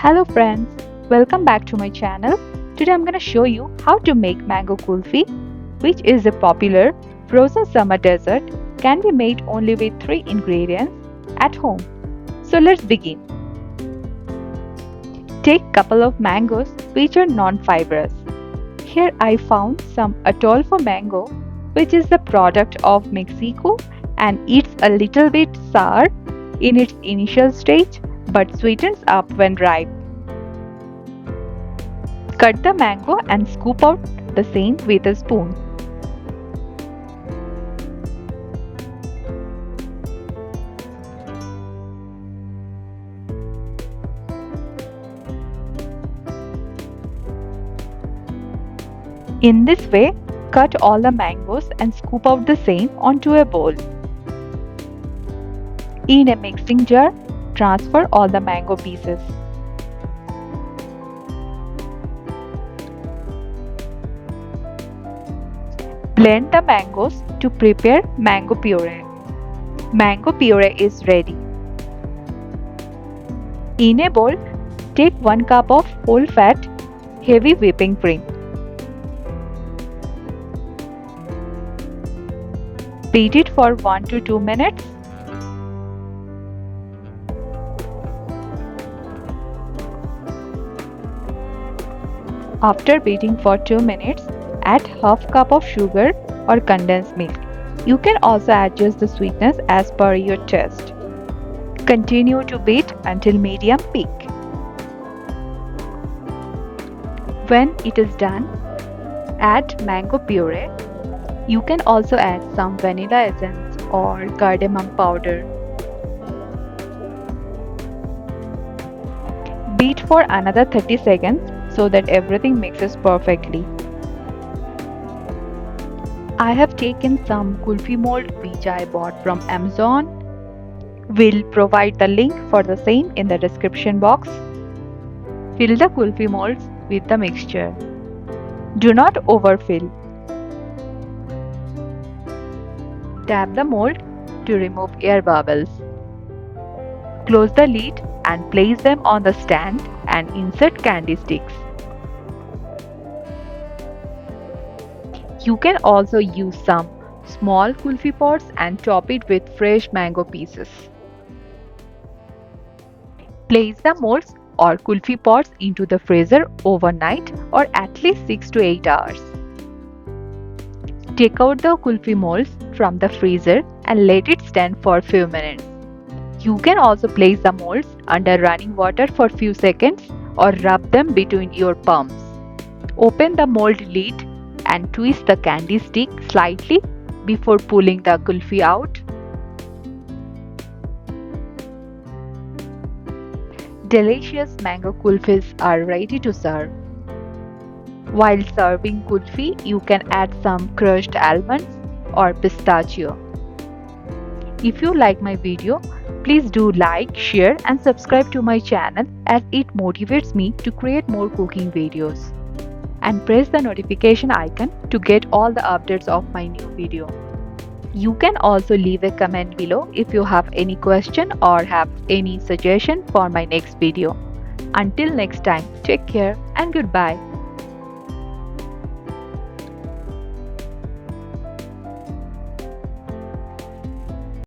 Hello friends, welcome back to my channel. Today I'm going to show you how to make mango kulfi, which is a popular frozen summer dessert, can be made only with 3 ingredients at home. So let's begin. Take couple of mangoes which are non-fibrous. Here I found some atoll for mango, which is the product of Mexico and it's a little bit sour in its initial stage but sweetens up when ripe. Cut the mango and scoop out the same with a spoon. In this way, cut all the mangoes and scoop out the same onto a bowl. In a mixing jar, transfer all the mango pieces. Blend the mangoes to prepare mango puree. Mango puree is ready. In a bowl, take 1 cup of whole fat, heavy whipping cream. Beat it for 1 to 2 minutes. After beating for 2 minutes, add half cup of sugar or condensed milk. You can also adjust the sweetness as per your taste. Continue to beat until medium peak. When it is done, add mango puree. You can also add some vanilla essence or cardamom powder. Beat for another 30 seconds so that everything mixes perfectly. I have taken some kulfi mold which I bought from Amazon. We'll provide the link for the same in the description box. Fill the kulfi molds with the mixture. Do not overfill. Tap the mold to remove air bubbles. Close the lid and place them on the stand and insert candy sticks. You can also use some small kulfi pots and top it with fresh mango pieces. Place the molds or kulfi pots into the freezer overnight or at least 6 to 8 hours. Take out the kulfi molds from the freezer and let it stand for a few minutes. You can also place the molds under running water for a few seconds or rub them between your palms. Open the mold lid and twist the candy stick slightly before pulling the kulfi out. Delicious mango kulfis are ready to serve. While serving kulfi, you can add some crushed almonds or pistachio. If you like my video, please do like, share and subscribe to my channel as it motivates me to create more cooking videos. And press the notification icon to get all the updates of my new video. You can also leave a comment below if you have any question or have any suggestion for my next video. Until next time, take care and goodbye.